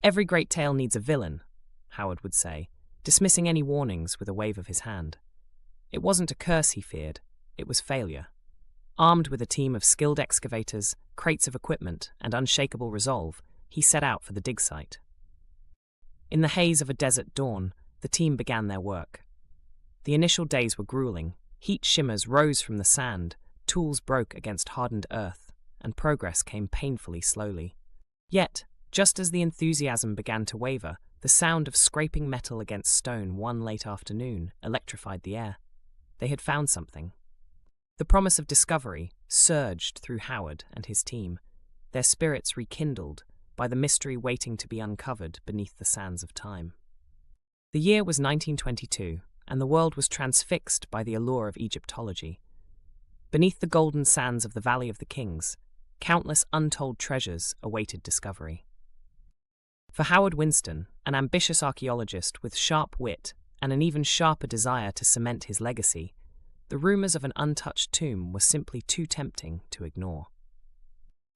Every great tale needs a villain, Howard would say, dismissing any warnings with a wave of his hand. It wasn't a curse he feared, it was failure. Armed with a team of skilled excavators, crates of equipment, and unshakable resolve, he set out for the dig site. In the haze of a desert dawn, the team began their work. The initial days were grueling. Heat shimmers rose from the sand, tools broke against hardened earth, and progress came painfully slowly. Yet, just as the enthusiasm began to waver, the sound of scraping metal against stone one late afternoon electrified the air. They had found something. The promise of discovery surged through Howard and his team, their spirits rekindled by the mystery waiting to be uncovered beneath the sands of time. The year was 1922, and the world was transfixed by the allure of Egyptology. Beneath the golden sands of the Valley of the Kings, countless untold treasures awaited discovery. For Howard Winston, an ambitious archaeologist with sharp wit and an even sharper desire to cement his legacy, the rumors of an untouched tomb were simply too tempting to ignore.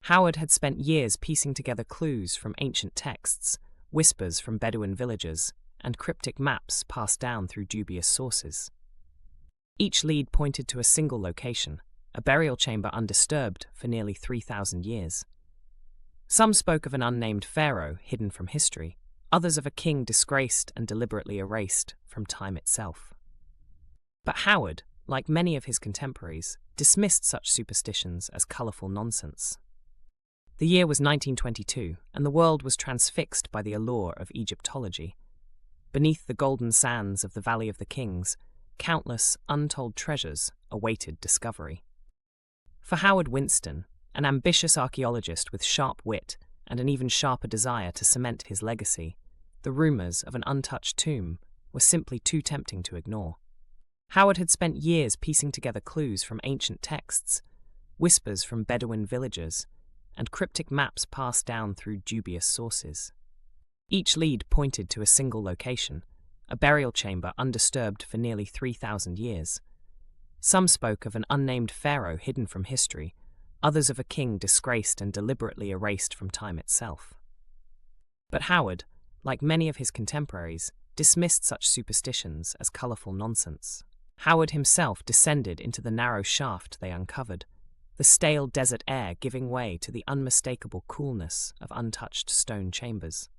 Howard had spent years piecing together clues from ancient texts, whispers from Bedouin villagers, and cryptic maps passed down through dubious sources. Each lead pointed to a single location, a burial chamber undisturbed for nearly 3,000 years. Some spoke of an unnamed pharaoh hidden from history, others of a king disgraced and deliberately erased from time itself. But Howard, like many of his contemporaries, dismissed such superstitions as colourful nonsense. The year was 1922, and the world was transfixed by the allure of Egyptology. Beneath the golden sands of the Valley of the Kings, countless untold treasures awaited discovery. For Howard Winston, an ambitious archaeologist with sharp wit and an even sharper desire to cement his legacy, the rumors of an untouched tomb were simply too tempting to ignore. Howard had spent years piecing together clues from ancient texts, whispers from Bedouin villagers, and cryptic maps passed down through dubious sources. Each lead pointed to a single location, a burial chamber undisturbed for nearly 3,000 years. Some spoke of an unnamed pharaoh hidden from history, others of a king disgraced and deliberately erased from time itself. But Howard, like many of his contemporaries, dismissed such superstitions as colourful nonsense. Howard himself descended into the narrow shaft they uncovered, the stale desert air giving way to the unmistakable coolness of untouched stone chambers.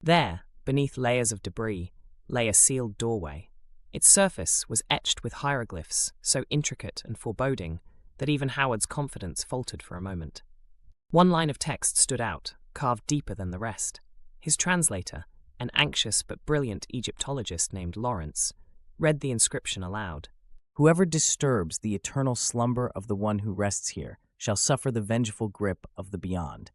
There, beneath layers of debris, lay a sealed doorway. Its surface was etched with hieroglyphs so intricate and foreboding that even Howard's confidence faltered for a moment. One line of text stood out, carved deeper than the rest. His translator, an anxious but brilliant Egyptologist named Lawrence, read the inscription aloud. "Whoever disturbs the eternal slumber of the one who rests here shall suffer the vengeful grip of the beyond.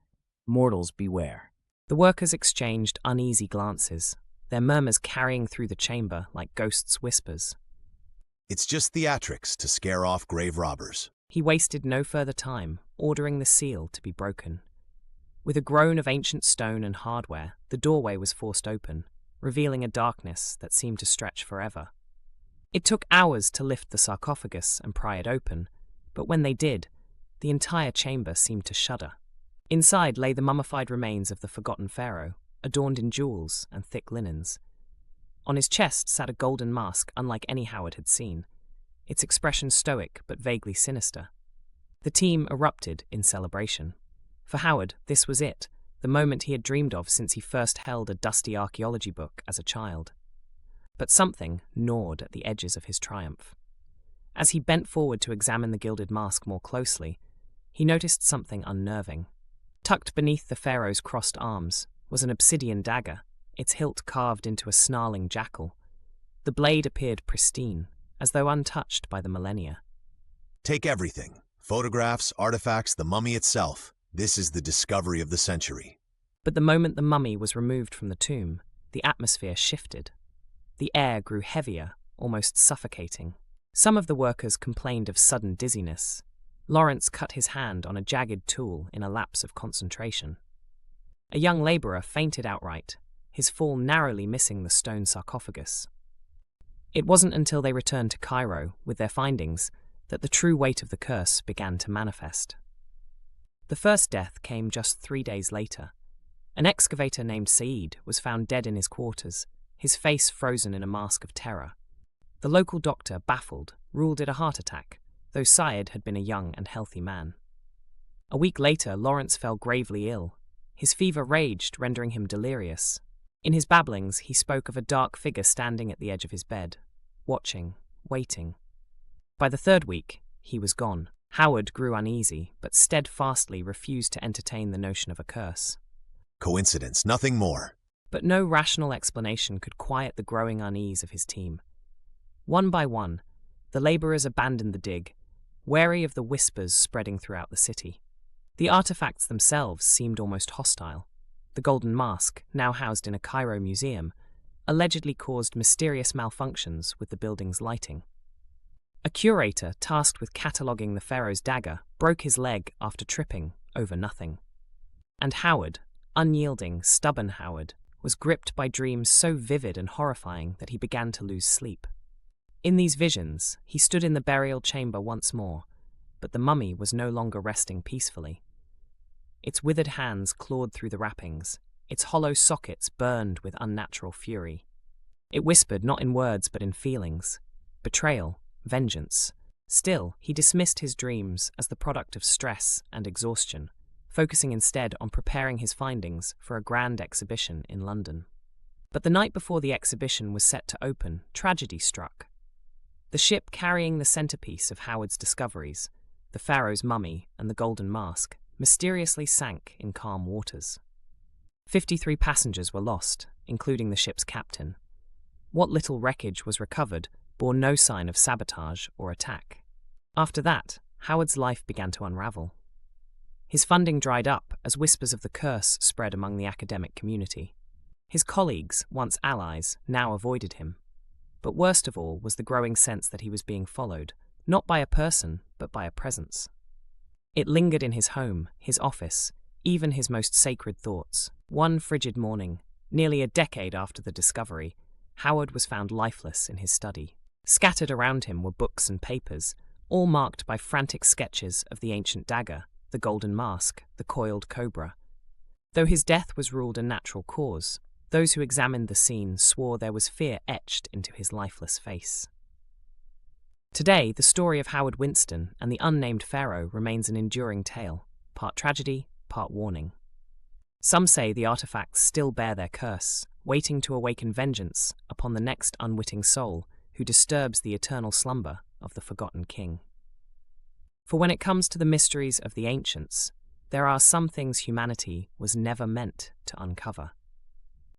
Mortals beware." The workers exchanged uneasy glances, their murmurs carrying through the chamber like ghosts' whispers. "It's just theatrics to scare off grave robbers." He wasted no further time, ordering the seal to be broken. With a groan of ancient stone and hardware, the doorway was forced open, revealing a darkness that seemed to stretch forever. It took hours to lift the sarcophagus and pry it open, but when they did, the entire chamber seemed to shudder. Inside lay the mummified remains of the forgotten pharaoh, adorned in jewels and thick linens. On his chest sat a golden mask unlike any Howard had seen, its expression stoic but vaguely sinister. The team erupted in celebration. For Howard, this was it, the moment he had dreamed of since he first held a dusty archaeology book as a child. But something gnawed at the edges of his triumph. As he bent forward to examine the gilded mask more closely, he noticed something unnerving. Tucked beneath the pharaoh's crossed arms was an obsidian dagger, its hilt carved into a snarling jackal. The blade appeared pristine, as though untouched by the millennia. "Take everything. Photographs, artifacts, the mummy itself. This is the discovery of the century." But the moment the mummy was removed from the tomb, the atmosphere shifted. The air grew heavier, almost suffocating. Some of the workers complained of sudden dizziness. Lawrence cut his hand on a jagged tool in a lapse of concentration. A young labourer fainted outright, his fall narrowly missing the stone sarcophagus. It wasn't until they returned to Cairo with their findings that the true weight of the curse began to manifest. The first death came just 3 days later. An excavator named Said was found dead in his quarters, his face frozen in a mask of terror. The local doctor, baffled, ruled it a heart attack, though Syed had been a young and healthy man. A week later, Lawrence fell gravely ill. His fever raged, rendering him delirious. In his babblings, he spoke of a dark figure standing at the edge of his bed, watching, waiting. By the third week, he was gone. Howard grew uneasy, but steadfastly refused to entertain the notion of a curse. Coincidence, nothing more. But no rational explanation could quiet the growing unease of his team. One by one, the laborers abandoned the dig, wary of the whispers spreading throughout the city. The artifacts themselves seemed almost hostile. The golden mask, now housed in a Cairo museum, allegedly caused mysterious malfunctions with the building's lighting. A curator tasked with cataloguing the pharaoh's dagger broke his leg after tripping over nothing. And Howard, unyielding, stubborn Howard, was gripped by dreams so vivid and horrifying that he began to lose sleep. In these visions, he stood in the burial chamber once more, but the mummy was no longer resting peacefully. Its withered hands clawed through the wrappings, its hollow sockets burned with unnatural fury. It whispered not in words but in feelings, betrayal, vengeance. Still, he dismissed his dreams as the product of stress and exhaustion, focusing instead on preparing his findings for a grand exhibition in London. But the night before the exhibition was set to open, tragedy struck. The ship carrying the centerpiece of Howard's discoveries, the pharaoh's mummy and the golden mask, mysteriously sank in calm waters. 53 passengers were lost, including the ship's captain. What little wreckage was recovered bore no sign of sabotage or attack. After that, Howard's life began to unravel. His funding dried up as whispers of the curse spread among the academic community. His colleagues, once allies, now avoided him. But worst of all was the growing sense that he was being followed, not by a person, but by a presence. It lingered in his home, his office, even his most sacred thoughts. One frigid morning, nearly a decade after the discovery, Howard was found lifeless in his study. Scattered around him were books and papers, all marked by frantic sketches of the ancient dagger, the golden mask, the coiled cobra. Though his death was ruled a natural cause, those who examined the scene swore there was fear etched into his lifeless face. Today, the story of Howard Winston and the unnamed pharaoh remains an enduring tale, part tragedy, part warning. Some say the artifacts still bear their curse, waiting to awaken vengeance upon the next unwitting soul who disturbs the eternal slumber of the forgotten king. For when it comes to the mysteries of the ancients, there are some things humanity was never meant to uncover.